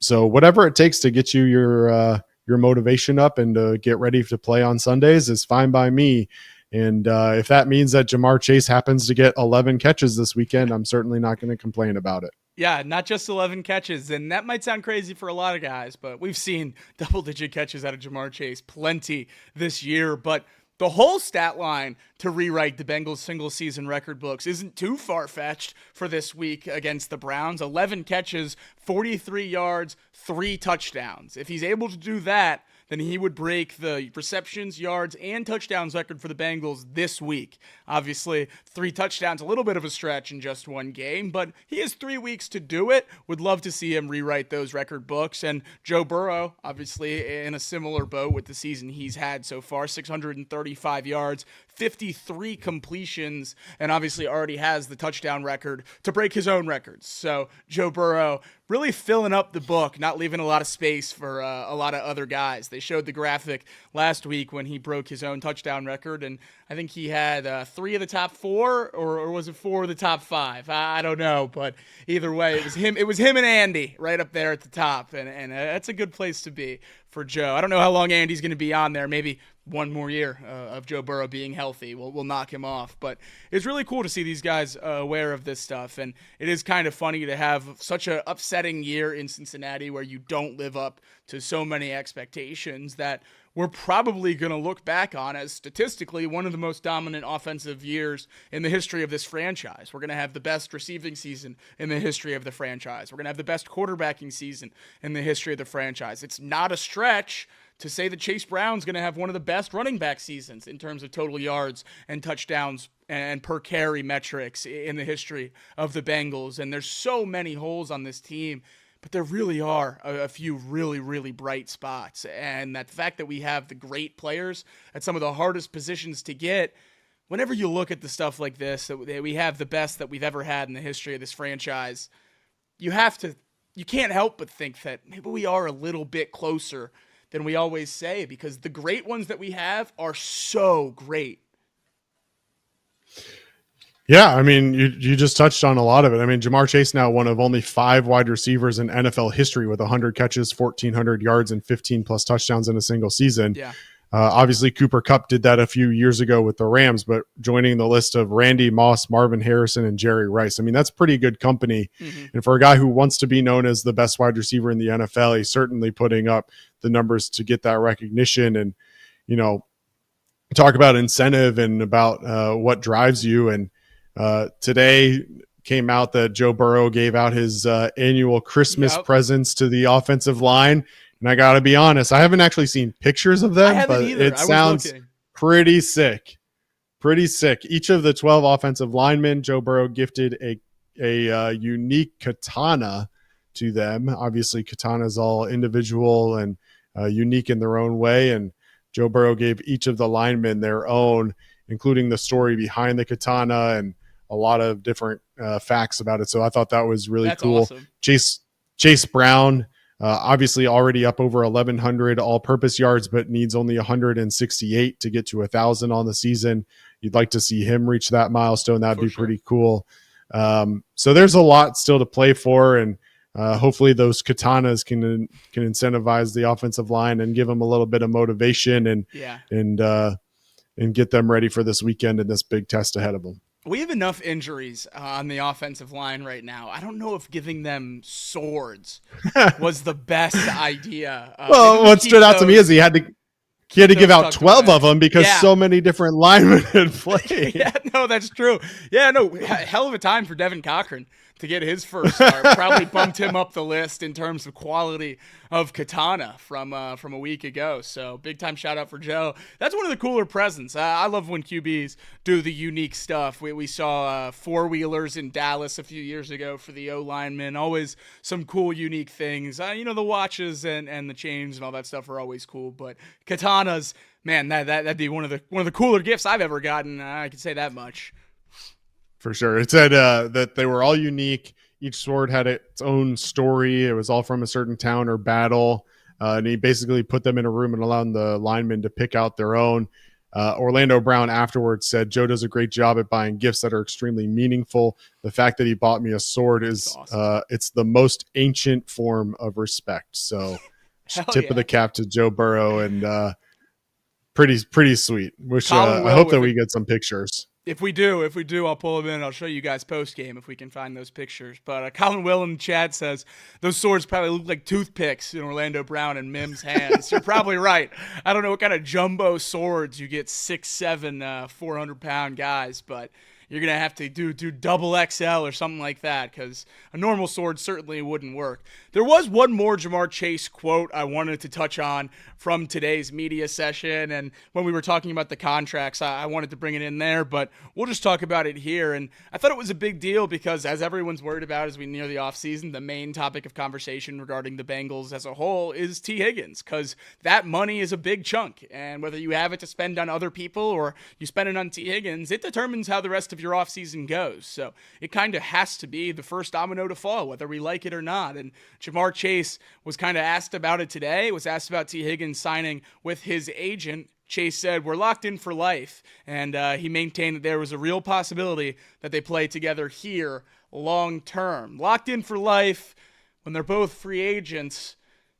so whatever it takes to get you your motivation up and to get ready to play on Sundays is fine by me. And if that means that Jamar Chase happens to get 11 catches this weekend, I'm certainly not going to complain about it. Yeah, not just 11 catches. And that might sound crazy for a lot of guys, but we've seen double-digit catches out of Jamar Chase plenty this year. But the whole stat line to rewrite the Bengals single-season record books isn't too far-fetched for this week against the Browns. 11 catches, 43 yards, 3 touchdowns. If he's able to do that, then he would break the receptions, yards, and touchdowns record for the Bengals this week. Obviously, 3 touchdowns, a little bit of a stretch in just one game, but he has 3 weeks to do it. Would love to see him rewrite those record books. And Joe Burrow, obviously in a similar boat with the season he's had so far, 635 yards, 53 completions, and obviously already has the touchdown record to break his own records. So Joe Burrow really filling up the book, not leaving a lot of space for a lot of other guys. They showed the graphic last week when he broke his own touchdown record, and I think he had 3 of the top 4, or was it 4 of the top 5? I don't know, but either way, it was him. It was him and Andy right up there at the top, and that's a good place to be for Joe. I don't know how long Andy's going to be on there. Maybe one more year of Joe Burrow being healthy will knock him off. But it's really cool to see these guys aware of this stuff. And it is kind of funny to have such an upsetting year in Cincinnati where you don't live up to so many expectations that we're probably going to look back on as statistically one of the most dominant offensive years in the history of this franchise. We're going to have the best receiving season in the history of the franchise. We're going to have the best quarterbacking season in the history of the franchise. It's not a stretch to say that Chase Brown's going to have one of the best running back seasons in terms of total yards and touchdowns and per carry metrics in the history of the Bengals. And there's so many holes on this team, but there really are a few really, really bright spots. And that fact that we have the great players at some of the hardest positions to get, whenever you look at the stuff like this, that we have the best that we've ever had in the history of this franchise, you can't help but think that maybe we are a little bit closer than we always say, because the great ones that we have are so great. Yeah, I mean, you just touched on a lot of it. I mean, Jamar Chase now one of only 5 wide receivers in NFL history with 100 catches, 1,400 yards, and 15-plus touchdowns in a single season. Yeah. Obviously, Cooper Kupp did that a few years ago with the Rams, but joining the list of Randy Moss, Marvin Harrison, and Jerry Rice, I mean, that's pretty good company. Mm-hmm. And for a guy who wants to be known as the best wide receiver in the NFL, he's certainly putting up the numbers to get that recognition. And, talk about incentive and about what drives you. And today came out that Joe Burrow gave out his annual Christmas presents to the offensive line. And I got to be honest, I haven't actually seen pictures of them, but it sounds pretty sick. Pretty sick. Each of the 12 offensive linemen, Joe Burrow gifted a unique katana to them. Obviously, katanas all individual and unique in their own way, and Joe Burrow gave each of the linemen their own, including the story behind the katana and a lot of different facts about it. So I thought that was really cool. Awesome. Chase Brown, obviously already up over 1,100 all-purpose yards, but needs only 168 to get to 1,000 on the season. You'd like to see him reach that milestone. That'd be pretty cool. So there's a lot still to play for, and hopefully those katanas can incentivize the offensive line and give them a little bit of motivation and get them ready for this weekend and this big test ahead of them. We have enough injuries on the offensive line right now. I don't know if giving them swords was the best idea. Well, what stood out to me is he had to give out 12 of them because so many different linemen had played. Yeah, no, that's true. Yeah, no, hell of a time for Devin Cochran to get his first start. Probably bumped him up the list in terms of quality of katana from a week ago. So big time shout out for Joe. That's one of the cooler presents. I love when QBs do the unique stuff. We saw four-wheelers in Dallas a few years ago for the O-linemen. Always some cool, unique things. The watches and the chains and all that stuff are always cool. But katanas, man, that'd be one of the cooler gifts I've ever gotten. I can say that much. For sure. It said that they were all unique. Each sword had its own story. It was all from a certain town or battle. And he basically put them in a room and allowed the linemen to pick out their own. Orlando Brown afterwards said, Joe does a great job at buying gifts that are extremely meaningful. The fact that he bought me a sword is awesome. It's the most ancient form of respect. So tip of the cap to Joe Burrow, and pretty sweet. I hope that we get some pictures. If we do, I'll pull them in. I'll show you guys post game if we can find those pictures. But Colin Will in the chat says those swords probably look like toothpicks in Orlando Brown and Mims' hands. You're probably right. I don't know what kind of jumbo swords you get 6'7", 400-pound guys, but you're going to have to do double XL or something like that, because a normal sword certainly wouldn't work. There was one more Jamar Chase quote I wanted to touch on from today's media session, and when we were talking about the contracts, I wanted to bring it in there, but we'll just talk about it here. And I thought it was a big deal because, as everyone's worried about as we near the offseason, the main topic of conversation regarding the Bengals as a whole is T. Higgins, because that money is a big chunk, and whether you have it to spend on other people or you spend it on T. Higgins, it determines how the rest of your offseason goes. So it kind of has to be the first domino to fall, whether we like it or not. And Jamar Chase was kind of asked about it today, was asked about T. Higgins signing with his agent. Chase said, we're locked in for life. And he maintained that there was a real possibility that they play together here long term. Locked in for life when they're both free agents.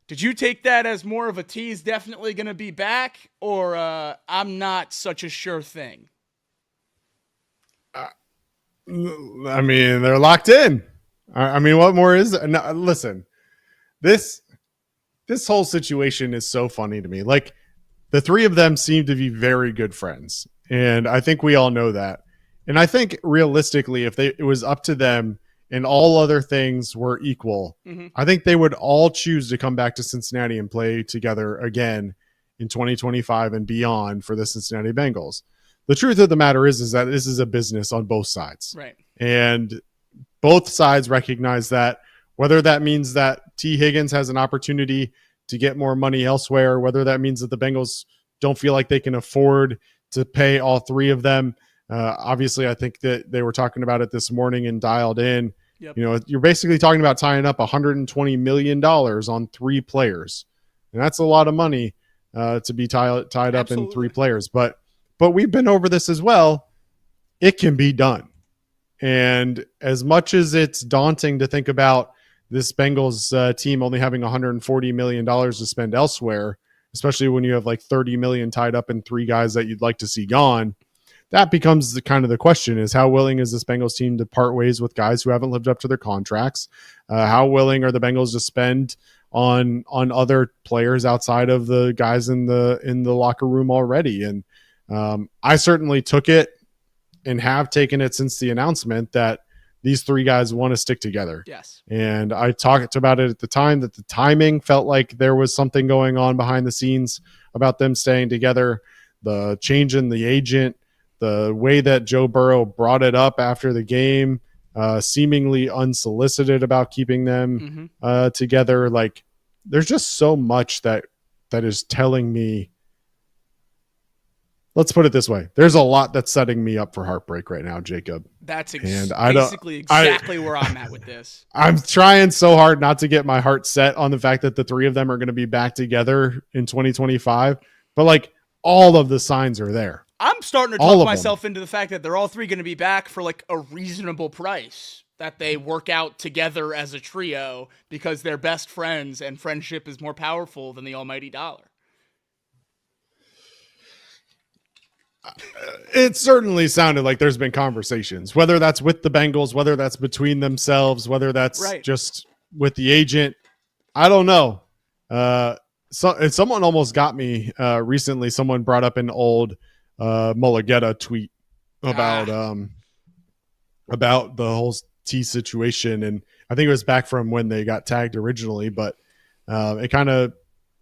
Did you take that as more of a T's definitely going to be back, or I'm not such a sure thing? I mean, they're locked in. I mean, what more is there? No, listen, this whole situation is so funny to me. Like, the three of them seem to be very good friends, and I think we all know that. And I think realistically, if it was up to them and all other things were equal, I think they would all choose to come back to Cincinnati and play together again in 2025 and beyond for the Cincinnati Bengals. The truth of the matter is that this is a business on both sides. Right. And both sides recognize that, whether that means that T. Higgins has an opportunity to get more money elsewhere, whether that means that the Bengals don't feel like they can afford to pay all three of them. Obviously, I think that they were talking about it this morning and dialed in. Yep. You're basically talking about tying up $120 million on three players. And that's a lot of money to be tied up in three players. But we've been over this as well. It can be done. And as much as it's daunting to think about this Bengals team only having $140 million to spend elsewhere, especially when you have like $30 million tied up in three guys that you'd like to see gone, that becomes the question is, how willing is this Bengals team to part ways with guys who haven't lived up to their contracts? How willing are the Bengals to spend on other players outside of the guys in the locker room already? And I certainly took it and have taken it since the announcement that these three guys want to stick together. Yes. And I talked about it at the time that the timing felt like there was something going on behind the scenes about them staying together. The change in the agent, the way that Joe Burrow brought it up after the game, seemingly unsolicited about keeping them together. Like, there's just so much that is telling me. Let's put it this way. There's a lot that's setting me up for heartbreak right now, Jacob. That's basically exactly where I'm at with this. I'm trying so hard not to get my heart set on the fact that the three of them are going to be back together in 2025. But like, all of the signs are there. I'm starting to talk myself into the fact that they're all three going to be back for like a reasonable price, that they work out together as a trio because they're best friends and friendship is more powerful than the almighty dollar. It certainly sounded like there's been conversations, whether that's with the Bengals, whether that's between themselves, whether that's just with the agent. I don't know. Someone almost got me recently. Someone brought up an old Mulligetta tweet about the whole T situation, and I think it was back from when they got tagged originally, but it kind of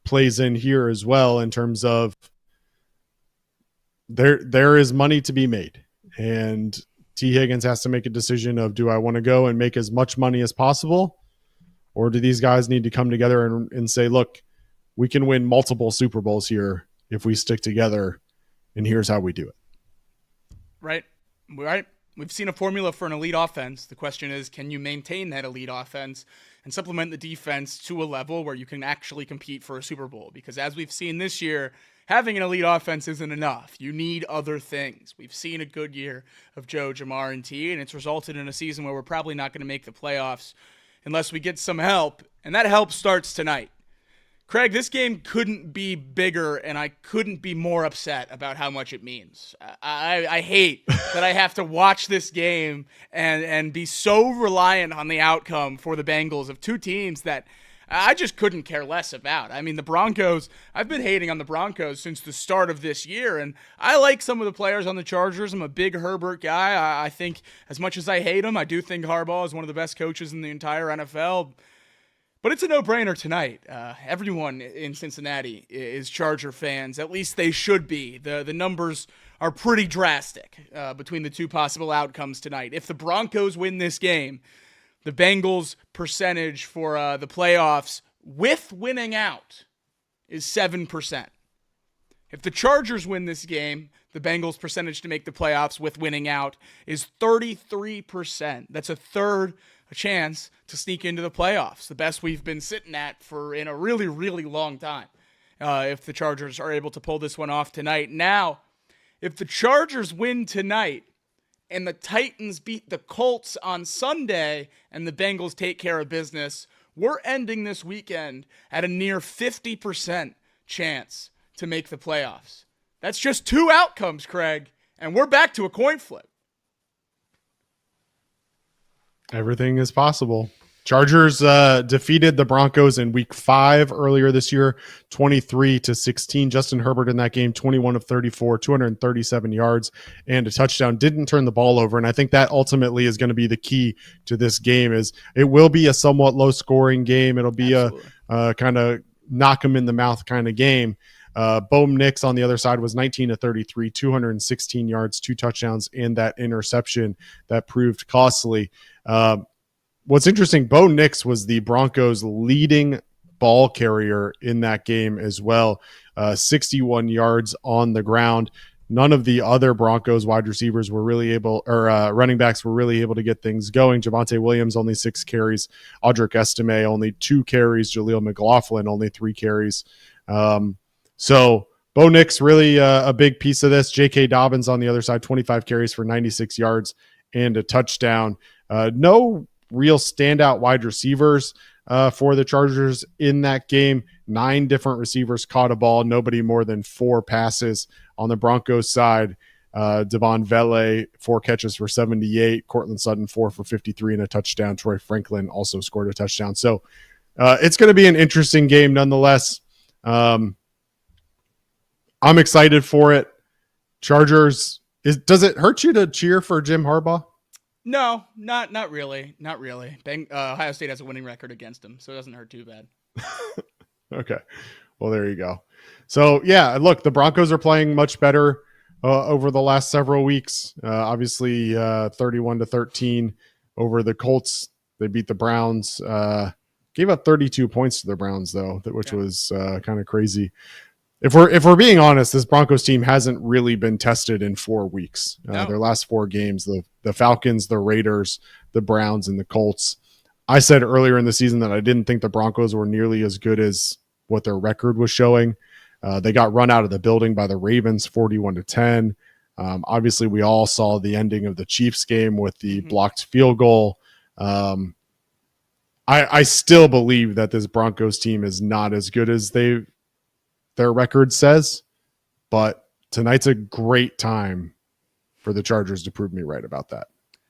plays in here as well in terms of there is money to be made, and T. Higgins has to make a decision of, do I want to go and make as much money as possible, or do these guys need to come together and say, look, we can win multiple Super Bowls here if we stick together, and here's how we do it. Right. We've seen a formula for an elite offense. The question is, can you maintain that elite offense and supplement the defense to a level where you can actually compete for a Super Bowl? Because as we've seen this year, having an elite offense isn't enough. You need other things. We've seen a good year of Joe, Jamar, and T, and it's resulted in a season where we're probably not going to make the playoffs unless we get some help, and that help starts tonight. Craig, this game couldn't be bigger, and I couldn't be more upset about how much it means. I hate that I have to watch this game and be so reliant on the outcome for the Bengals of two teams that I just couldn't care less about. I mean, the Broncos, I've been hating on the Broncos since the start of this year, and I like some of the players on the Chargers. I'm a big Herbert guy. I think, as much as I hate him, I do think Harbaugh is one of the best coaches in the entire NFL. But it's a no-brainer tonight. Everyone in Cincinnati is Charger fans. At least they should be. The numbers are pretty drastic between the two possible outcomes tonight. If the Broncos win this game, the Bengals' percentage for the playoffs with winning out is 7%. If the Chargers win this game, the Bengals' percentage to make the playoffs with winning out is 33%. That's a third a chance to sneak into the playoffs, the best we've been sitting at for in a really, really long time, if the Chargers are able to pull this one off tonight. Now, if the Chargers win tonight and the Titans beat the Colts on Sunday and the Bengals take care of business, we're ending this weekend at a near 50% chance to make the playoffs. That's just two outcomes, Craig, and we're back to a coin flip. Everything is possible. Chargers defeated the Broncos in week 5 earlier this year, 23-16. Justin Herbert in that game, 21 of 34, 237 yards and a touchdown. Didn't turn the ball over, and I think that ultimately is going to be the key to this game. Is it will be a somewhat low-scoring game. It'll be a kind of knock 'em in the mouth kind of game. Bo Nix on the other side was 19 of 33, 216 yards, 2 touchdowns, and that interception that proved costly. What's interesting, Bo Nix was the Broncos' leading ball carrier in that game as well. 61 yards on the ground. None of the other Broncos wide receivers were really able, or running backs were really able to get things going. Javonte Williams only 6 carries. Audric Estime only 2 carries. Jaleel McLaughlin only 3 carries. So Bo Nix really a big piece of this. J.K. Dobbins on the other side, 25 carries for 96 yards and a touchdown. No real standout wide receivers for the Chargers in that game. 9 different receivers caught a ball, nobody more than 4 passes. On the Broncos side, Devon Vele, 4 catches for 78. Cortland Sutton, 4 for 53 and a touchdown. Troy Franklin also scored a touchdown. So it's going to be an interesting game nonetheless. I'm excited for it. Chargers, does it hurt you to cheer for Jim Harbaugh? No, not really. Not really. Ohio State has a winning record against him, so it doesn't hurt too bad. Okay. Well, there you go. So, yeah, look, the Broncos are playing much better over the last several weeks. Obviously, 31-13 over the Colts. They beat the Browns. Gave up 32 points to the Browns though, which was kind of crazy. If we're being honest, this Broncos team hasn't really been tested in 4 weeks. Their last 4 games, the Falcons, the Raiders, the Browns, and the Colts. I said earlier in the season that I didn't think the Broncos were nearly as good as what their record was showing. They got run out of the building by the Ravens 41-10. Obviously, we all saw the ending of the Chiefs game with the blocked field goal. I still believe that this Broncos team is not as good as their record says, but tonight's a great time for the Chargers to prove me right about that.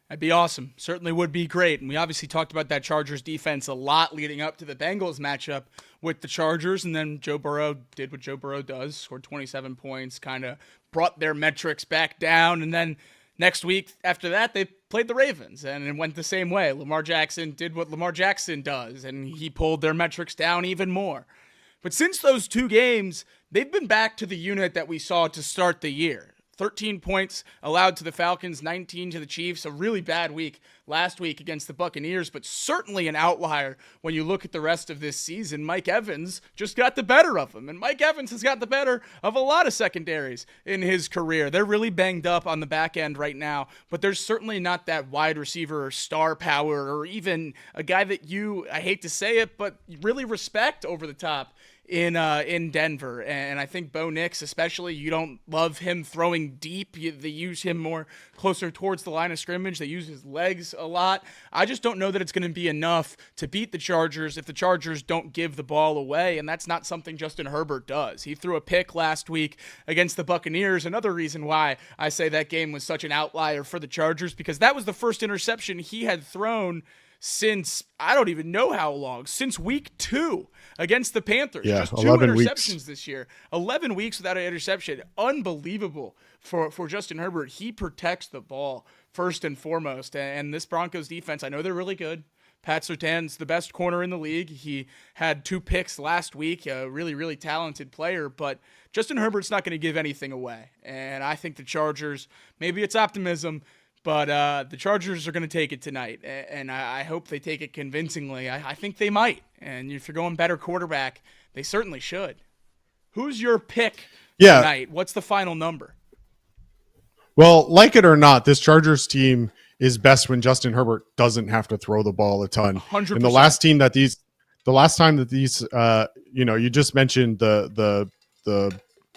That'd be awesome. Certainly would be great. And we obviously talked about that Chargers defense a lot leading up to the Bengals matchup with the Chargers. And then Joe Burrow did what Joe Burrow does, scored 27 points, kind of brought their metrics back down. And then next week after that, they played the Ravens, and it went the same way. Lamar Jackson did what Lamar Jackson does, and he pulled their metrics down even more. But since those 2 games, they've been back to the unit that we saw to start the year. 13 points allowed to the Falcons, 19 to the Chiefs. A really bad week last week against the Buccaneers, but certainly an outlier when you look at the rest of this season. Mike Evans just got the better of him, and Mike Evans has got the better of a lot of secondaries in his career. They're really banged up on the back end right now, but there's certainly not that wide receiver or star power or even a guy that I hate to say it, but really respect over the top in Denver. And I think Bo Nix, especially, you don't love him throwing deep. They use him more closer towards the line of scrimmage. They use his legs a lot. I just don't know that it's going to be enough to beat the Chargers if the Chargers don't give the ball away, and that's not something Justin Herbert does. He threw a pick last week against the Buccaneers. Another reason why I say that game was such an outlier for the Chargers, because that was the first interception he had thrown since I don't even know how long, since week 2 against the Panthers. Yeah, just 2 interceptions weeks this year. 11 weeks without an interception. Unbelievable for Justin Herbert. He protects the ball first and foremost. And this Broncos defense, I know they're really good. Pat Surtain's the best corner in the league. He had 2 picks last week, a really, really talented player, but Justin Herbert's not going to give anything away. And I think the Chargers, maybe it's optimism, but the Chargers are going to take it tonight, and I hope they take it convincingly. I think they might, and if you're going better quarterback, they certainly should. Who's your pick tonight? What's the final number? Well, like it or not, this Chargers team is best when Justin Herbert doesn't have to throw the ball a ton. 100%. And the last time that these, you just mentioned the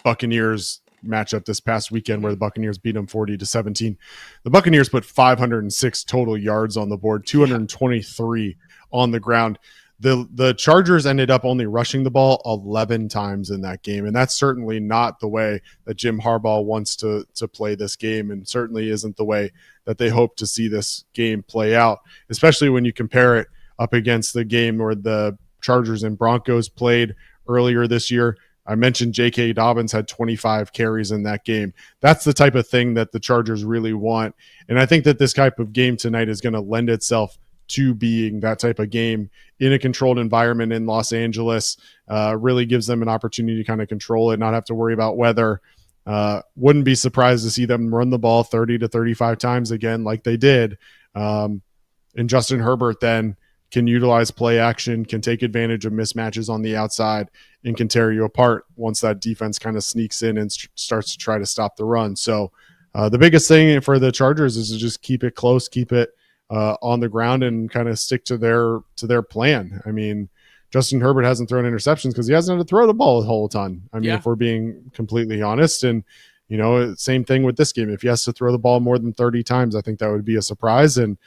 Buccaneers matchup this past weekend where the Buccaneers beat them 40-17. The Buccaneers put 506 total yards on the board, 223 on the ground. The Chargers ended up only rushing the ball 11 times in that game, and that's certainly not the way that Jim Harbaugh wants to play this game, and certainly isn't the way that they hope to see this game play out, especially when you compare it up against the game where the Chargers and Broncos played earlier this year. I mentioned J.K. Dobbins had 25 carries in that game. That's the type of thing that the Chargers really want. And I think that this type of game tonight is going to lend itself to being that type of game in a controlled environment in Los Angeles. Really gives them an opportunity to kind of control it, not have to worry about weather. Wouldn't be surprised to see them run the ball 30 to 35 times again like they did. And Justin Herbert then can utilize play action, can take advantage of mismatches on the outside, and can tear you apart once that defense kind of sneaks in and starts to try to stop the run. So the biggest thing for the Chargers is to just keep it close, keep it on the ground, and kind of stick to their plan. I mean, Justin Herbert hasn't thrown interceptions because he hasn't had to throw the ball a whole ton. I mean, if we're being completely honest, and same thing with this game. If he has to throw the ball more than 30 times, I think that would be a surprise. And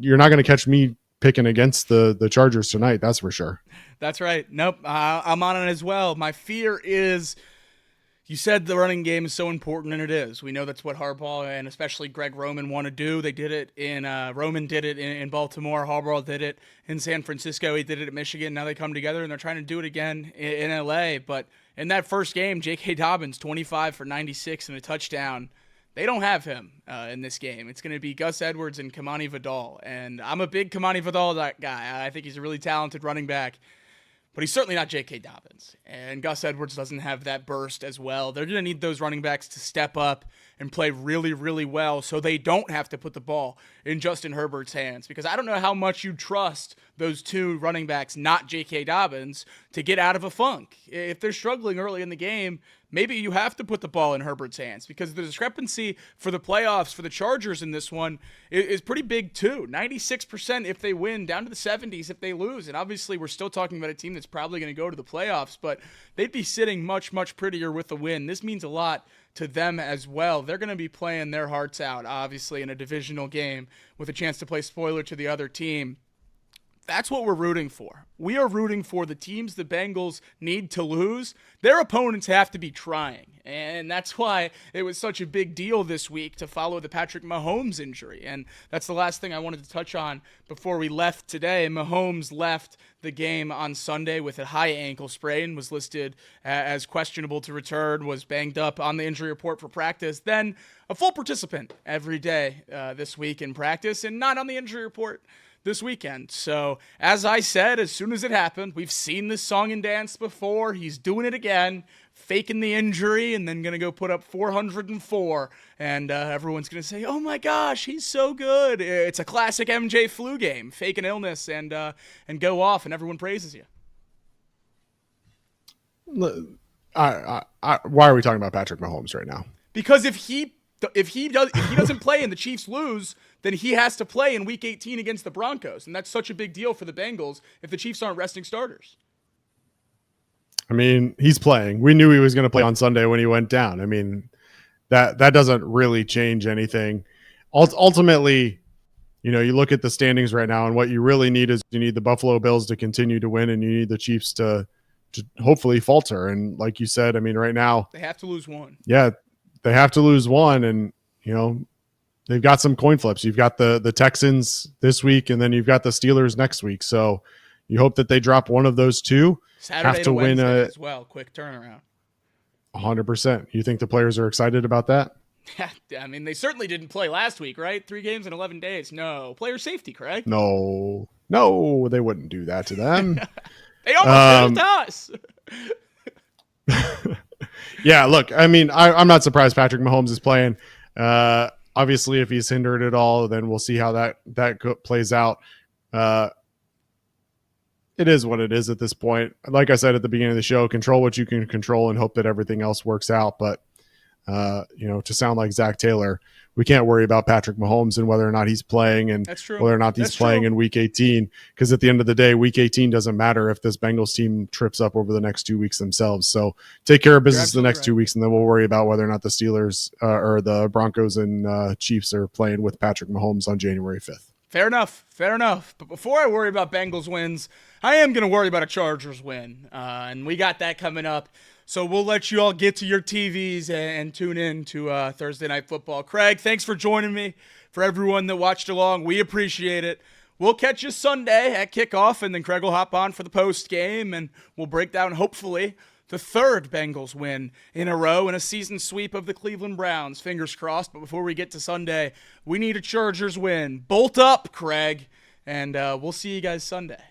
you're not going to catch me picking against the Chargers tonight. That's for sure. That's right. Nope. I'm on it as well. My fear is, you said the running game is so important, and it is. We know that's what Harbaugh and especially Greg Roman want to do. They did it Roman did it in Baltimore. Harbaugh did it in San Francisco. He did it at Michigan. Now they come together, and they're trying to do it again in LA. But in that first game, J.K. Dobbins, 25 for 96 and a touchdown. They don't have him in this game. It's going to be Gus Edwards and Kamani Vidal. And I'm a big Kamani Vidal guy. I think he's a really talented running back. but he's certainly not J.K. Dobbins. And Gus Edwards doesn't have that burst as well. They're going to need those running backs to step up and play really, really well so they don't have to put the ball in Justin Herbert's hands. Because I don't know how much you trust those two running backs, not J.K. Dobbins, to get out of a funk. If they're struggling early in the game, maybe you have to put the ball in Herbert's hands, because the discrepancy for the playoffs for the Chargers in this one is pretty big too. 96% if they win, down to the 70s if they lose. And obviously we're still talking about a team that's probably going to go to the playoffs, but they'd be sitting much, much prettier with a win. This means a lot to them as well. They're going to be playing their hearts out, obviously, in a divisional game with a chance to play spoiler to the other team. That's what we're rooting for. We are rooting for the teams the Bengals need to lose. Their opponents have to be trying. And that's why it was such a big deal this week to follow the Patrick Mahomes injury. And that's the last thing I wanted to touch on before we left today. Mahomes left the game on Sunday with a high ankle sprain, was listed as questionable to return, was banged up on the injury report for practice, then a full participant every day this week in practice, and not on the injury report this weekend. So, as I said, as soon as it happened, we've seen this song and dance before. He's doing it again, faking the injury, and then going to go put up 404. And everyone's going to say, oh my gosh, he's so good. It's a classic MJ flu game, fake an illness and go off, and everyone praises you. Why are we talking about Patrick Mahomes right now? Because if he doesn't play and the Chiefs lose, then he has to play in Week 18 against the Broncos, and that's such a big deal for the Bengals if the Chiefs aren't resting starters. I mean, he's playing. We knew he was going to play on Sunday when he went down. I mean, that doesn't really change anything. Ultimately, you look at the standings right now, and what you really need is you need the Buffalo Bills to continue to win, and you need the Chiefs to hopefully falter. And like you said, I mean, right now they have to lose one. Yeah, they have to lose one, and they've got some coin flips. You've got the Texans this week, and then you've got the Steelers next week. So you hope that they drop one of those two. Saturday have to win as well. Quick turnaround. 100%. You think the players are excited about that? I mean, they certainly didn't play last week, right? 3 games in 11 days. No. Player safety, Craig? No, they wouldn't do that to them. They almost did it to us. Yeah, look, I mean, I'm not surprised Patrick Mahomes is playing. Obviously, if he's hindered at all, then we'll see how that plays out. It is what it is at this point. Like I said at the beginning of the show, control what you can control and hope that everything else works out. But, to sound like Zach Taylor, we can't worry about Patrick Mahomes and whether or not he's playing and whether or not he's playing in Week 18. Because at the end of the day, Week 18 doesn't matter if this Bengals team trips up over the next 2 weeks themselves. So take care of business the next 2 weeks, and then we'll worry about whether or not the Steelers or the Broncos and Chiefs are playing with Patrick Mahomes on January 5th. Fair enough. But before I worry about Bengals wins, I am going to worry about a Chargers win. And we got that coming up. So we'll let you all get to your TVs and tune in to Thursday Night Football. Craig, thanks for joining me. For everyone that watched along, we appreciate it. We'll catch you Sunday at kickoff, and then Craig will hop on for the post game, and we'll break down, hopefully, the third Bengals win in a row in a season sweep of the Cleveland Browns. Fingers crossed. But before we get to Sunday, we need a Chargers win. Bolt up, Craig, and we'll see you guys Sunday.